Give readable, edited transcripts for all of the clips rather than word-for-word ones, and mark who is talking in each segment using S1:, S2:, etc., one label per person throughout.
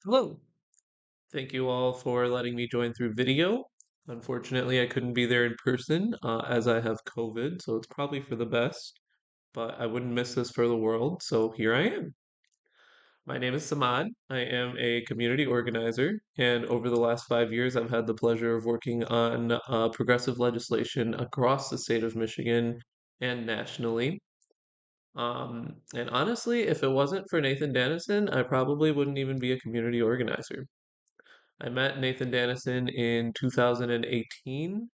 S1: Hello. Thank you all for letting me join through video. Unfortunately, I couldn't be there in person as I have COVID, so it's probably for the best, but I wouldn't miss this for the world, so here I am. My name is Samad. I am a community organizer, and over the last 5 years, I've had the pleasure of working on progressive legislation across the state of Michigan and nationally. And honestly, if it wasn't for Nathan Dannison, I probably wouldn't even be a community organizer. I met Nathan Dannison in 2018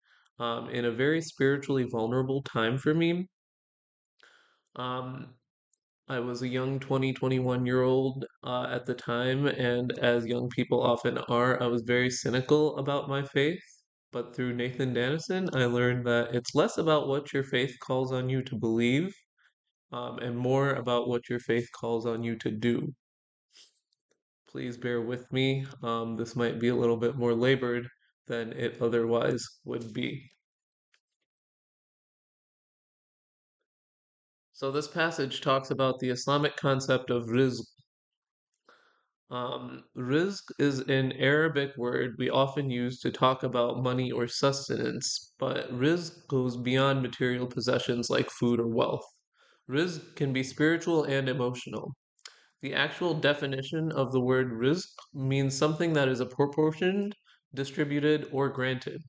S1: in a very spiritually vulnerable time for me. Um, I was a young 21-year-old at the time, and as young people often are, I was very cynical about my faith. But through Nathan Dannison, I learned that it's less about what your faith calls on you to believe, and more about what your faith calls on you to do. Please bear with me. This might be a little bit more labored than it otherwise would be. So, this passage talks about the Islamic concept of rizq. Rizq is an Arabic word we often use to talk about money or sustenance, but rizq goes beyond material possessions like food or wealth. Rizq can be spiritual and emotional. The actual definition of the word rizq means something that is apportioned, distributed, or granted.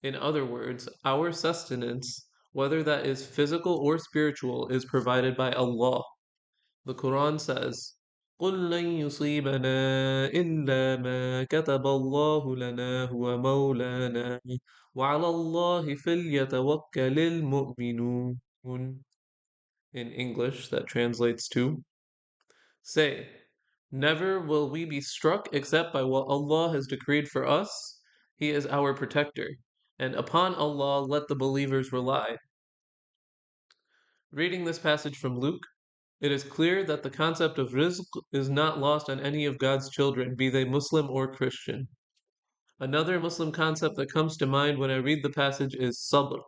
S1: In other words, our sustenance, whether that is physical or spiritual, is provided by Allah. The Quran says, قُل لَن يُصِيبَنَا إِلَّا مَا كَتَبَ اللَّهُ لَنَا هُوَ مَوْلَانَا وَعَلَى اللَّهِ فَلْيَتَوَكَّلِ الْمُؤْمِنُونَ. In English, that translates to, say, never will we be struck except by what Allah has decreed for us. He is our protector, and upon Allah let the believers rely. Reading this passage from Luke, it is clear that the concept of rizq is not lost on any of God's children, be they Muslim or Christian. Another Muslim concept that comes to mind when I read the passage is sabr.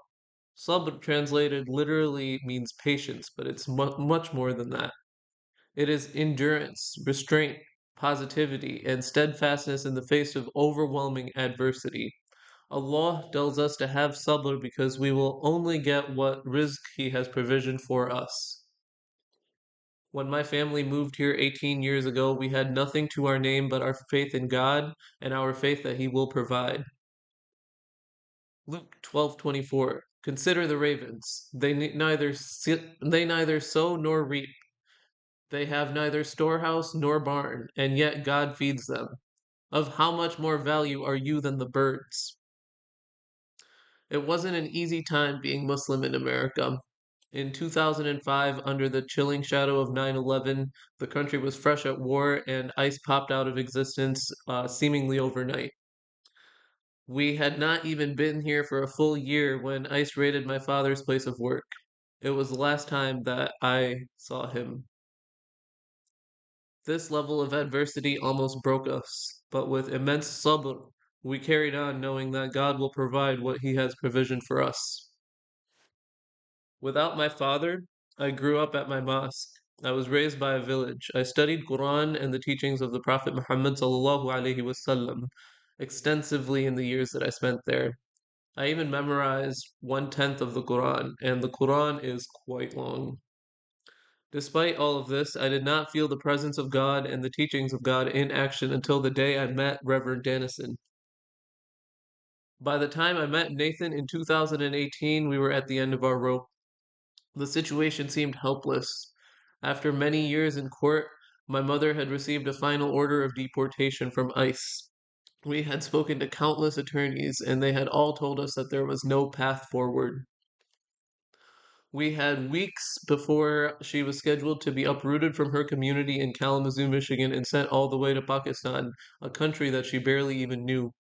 S1: Sabr translated literally means patience, but it's much more than that. It is endurance, restraint, positivity, and steadfastness in the face of overwhelming adversity. Allah tells us to have sabr because we will only get what rizq He has provisioned for us. When my family moved here 18 years ago, we had nothing to our name but our faith in God and our faith that He will provide. Luke 12:24. Consider the ravens. They neither sow nor reap. They have neither storehouse nor barn, and yet God feeds them. Of how much more value are you than the birds? It wasn't an easy time being Muslim in America. In 2005, under the chilling shadow of 9/11, the country was fresh at war and ICE popped out of existence seemingly overnight. We had not even been here for a full year when ICE raided my father's place of work. It was the last time that I saw him. This level of adversity almost broke us, but with immense sabr, we carried on knowing that God will provide what He has provisioned for us. Without my father, I grew up at my mosque. I was raised by a village. I studied Quran and the teachings of the Prophet Muhammad sallallahu alaihi wasallam extensively in the years that I spent there. I even memorized 1/10 of the Quran, and the Quran is quite long. Despite all of this, I did not feel the presence of God and the teachings of God in action until the day I met Reverend Dannison. By the time I met Nathan in 2018, we were at the end of our rope. The situation seemed helpless. After many years in court, my mother had received a final order of deportation from ICE. We had spoken to countless attorneys, and they had all told us that there was no path forward. We had weeks before she was scheduled to be uprooted from her community in Kalamazoo, Michigan, and sent all the way to Pakistan, a country that she barely even knew.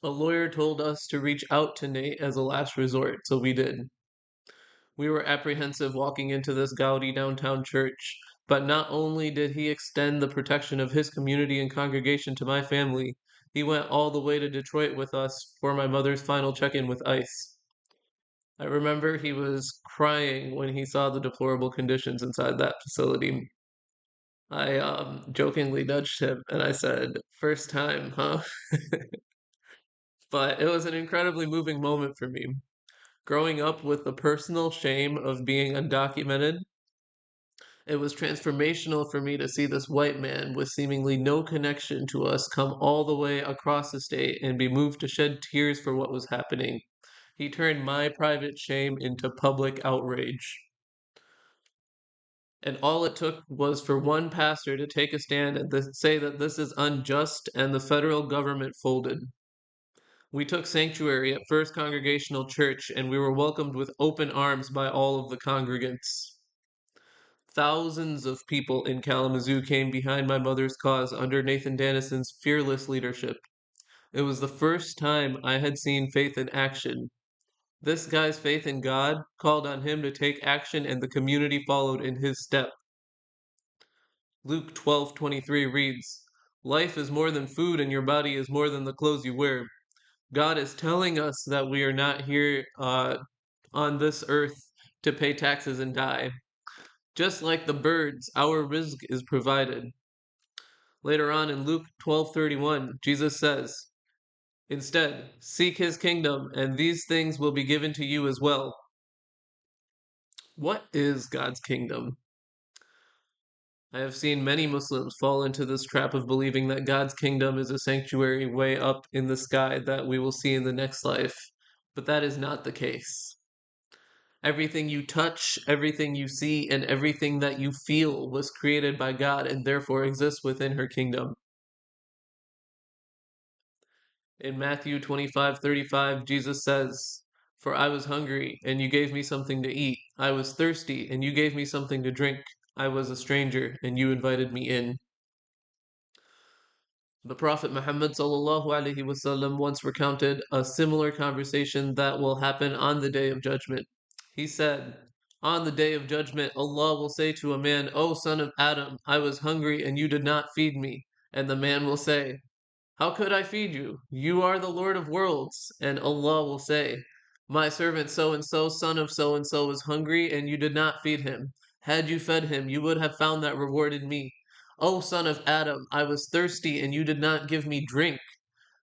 S1: A lawyer told us to reach out to Nate as a last resort, so we did. We were apprehensive walking into this gaudy downtown church, but not only did he extend the protection of his community and congregation to my family, he went all the way to Detroit with us for my mother's final check in with ICE. I remember he was crying when he saw the deplorable conditions inside that facility. I jokingly nudged him and I said, "First time, huh?" But it was an incredibly moving moment for me. Growing up with the personal shame of being undocumented, it was transformational for me to see this white man with seemingly no connection to us come all the way across the state and be moved to shed tears for what was happening. He turned my private shame into public outrage. And all it took was for one pastor to take a stand and say that this is unjust, and the federal government folded. We took sanctuary at First Congregational Church, and we were welcomed with open arms by all of the congregants. Thousands of people in Kalamazoo came behind my mother's cause under Nathan Dannison's fearless leadership. It was the first time I had seen faith in action. This guy's faith in God called on him to take action, and the community followed in his step. Luke 12:23 reads, "Life is more than food, and your body is more than the clothes you wear." God is telling us that we are not here on this earth to pay taxes and die. Just like the birds, our rizq is provided. Later on in Luke 12:31, Jesus says, "Instead, seek his kingdom, and these things will be given to you as well." What is God's kingdom? I have seen many Muslims fall into this trap of believing that God's kingdom is a sanctuary way up in the sky that we will see in the next life, but that is not the case. Everything you touch, everything you see, and everything that you feel was created by God and therefore exists within her kingdom. In Matthew 25:35, Jesus says, "For I was hungry, and you gave me something to eat. I was thirsty, and you gave me something to drink. I was a stranger, and you invited me in." The Prophet Muhammad ﷺ once recounted a similar conversation that will happen on the Day of Judgment. He said, "On the Day of Judgment, Allah will say to a man, 'O son of Adam, I was hungry and you did not feed me.' And the man will say, 'How could I feed you? You are the Lord of worlds.' And Allah will say, 'My servant so and so, son of so and so, was hungry and you did not feed him. Had you fed him, you would have found that reward in me.' O son of Adam, I was thirsty and you did not give me drink."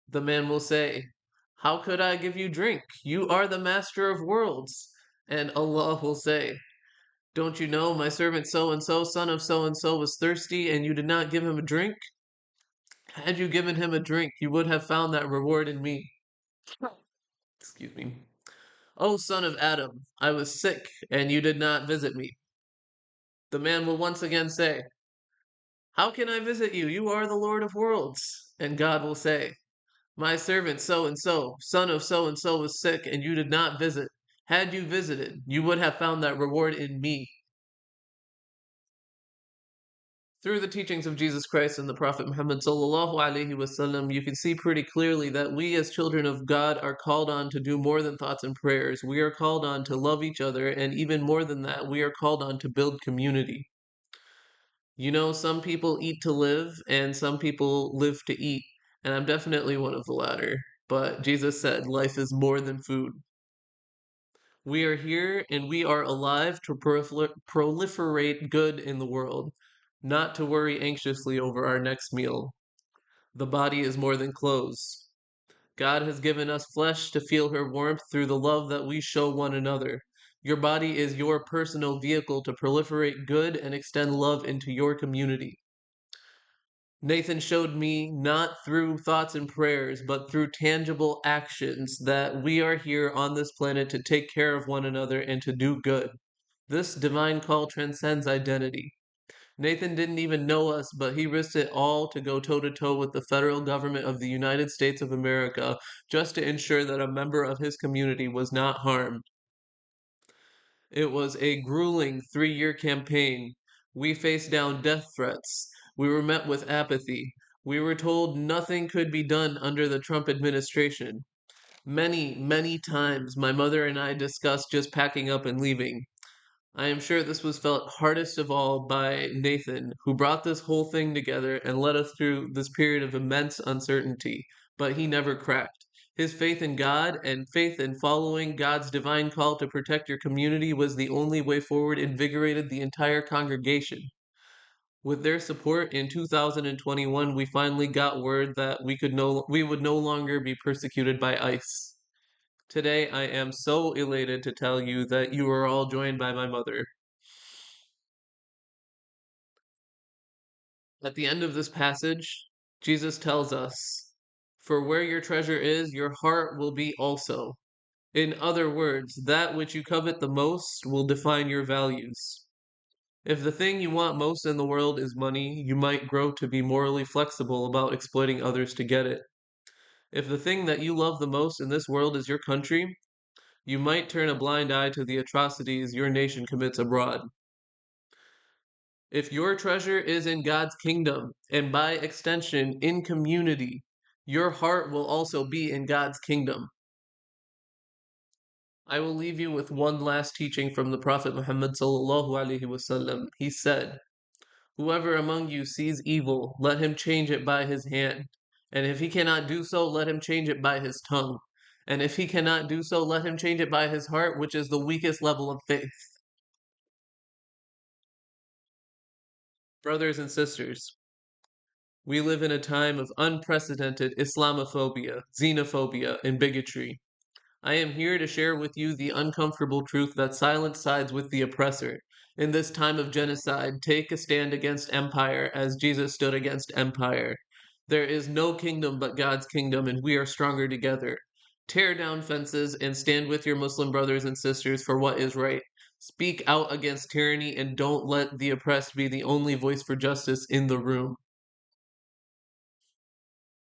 S1: The man will say, "How could I give you drink? You are the master of worlds." And Allah will say, "Don't you know my servant so and so, son of so and so, was thirsty and you did not give him a drink? Had you given him a drink, you would have found that reward in me." Excuse me. "O son of Adam, I was sick and you did not visit me." The man will once again say, "How can I visit you? You are the Lord of worlds." And God will say, "My servant so and so, son of so and so, was sick and you did not visit. Had you visited, you would have found that reward in me." Through the teachings of Jesus Christ and the Prophet Muhammad ﷺ, you can see pretty clearly that we as children of God are called on to do more than thoughts and prayers. We are called on to love each other, and even more than that, we are called on to build community. You know, some people eat to live, and some people live to eat, and I'm definitely one of the latter. But Jesus said life is more than food. We are here and we are alive to proliferate good in the world, not to worry anxiously over our next meal. The body is more than clothes. God has given us flesh to feel her warmth through the love that we show one another. Your body is your personal vehicle to proliferate good and extend love into your community. Nathan showed me not through thoughts and prayers, but through tangible actions that we are here on this planet to take care of one another and to do good. This divine call transcends identity. Nathan didn't even know us, but he risked it all to go toe to toe with the federal government of the United States of America just to ensure that a member of his community was not harmed. It was a grueling 3-year campaign. We faced down death threats. We were met with apathy. We were told nothing could be done under the Trump administration. Many, many times my mother and I discussed just packing up and leaving. I am sure this was felt hardest of all by Nathan, who brought this whole thing together and led us through this period of immense uncertainty, but he never cracked. His faith in God and faith in following God's divine call to protect your community was the only way forward, invigorated the entire congregation. With their support in 2021, we finally got word that we would no longer be persecuted by ICE. Today, I am so elated to tell you that you are all joined by my mother. At the end of this passage, Jesus tells us, "For where your treasure is, your heart will be also." In other words, that which you covet the most will define your values. If the thing you want most in the world is money, you might grow to be morally flexible about exploiting others to get it. If the thing that you love the most in this world is your country, you might turn a blind eye to the atrocities your nation commits abroad. If your treasure is in God's kingdom, and by extension in community, your heart will also be in God's kingdom. I will leave you with one last teaching from the Prophet Muhammad sallallahu alaihi wasallam. He said, "Whoever among you sees evil, let him change it by his hand. And if he cannot do so, let him change it by his tongue. And if he cannot do so, let him change it by his heart, which is the weakest level of faith." Brothers and sisters, we live in a time of unprecedented Islamophobia, xenophobia, and bigotry. I am here to share with you the uncomfortable truth that silence sides with the oppressor. In this time of genocide, take a stand against empire as Jesus stood against empire. There is no kingdom but God's kingdom, and we are stronger together. Tear down fences and stand with your Muslim brothers and sisters for what is right. Speak out against tyranny and don't let the oppressed be the only voice for justice in the room.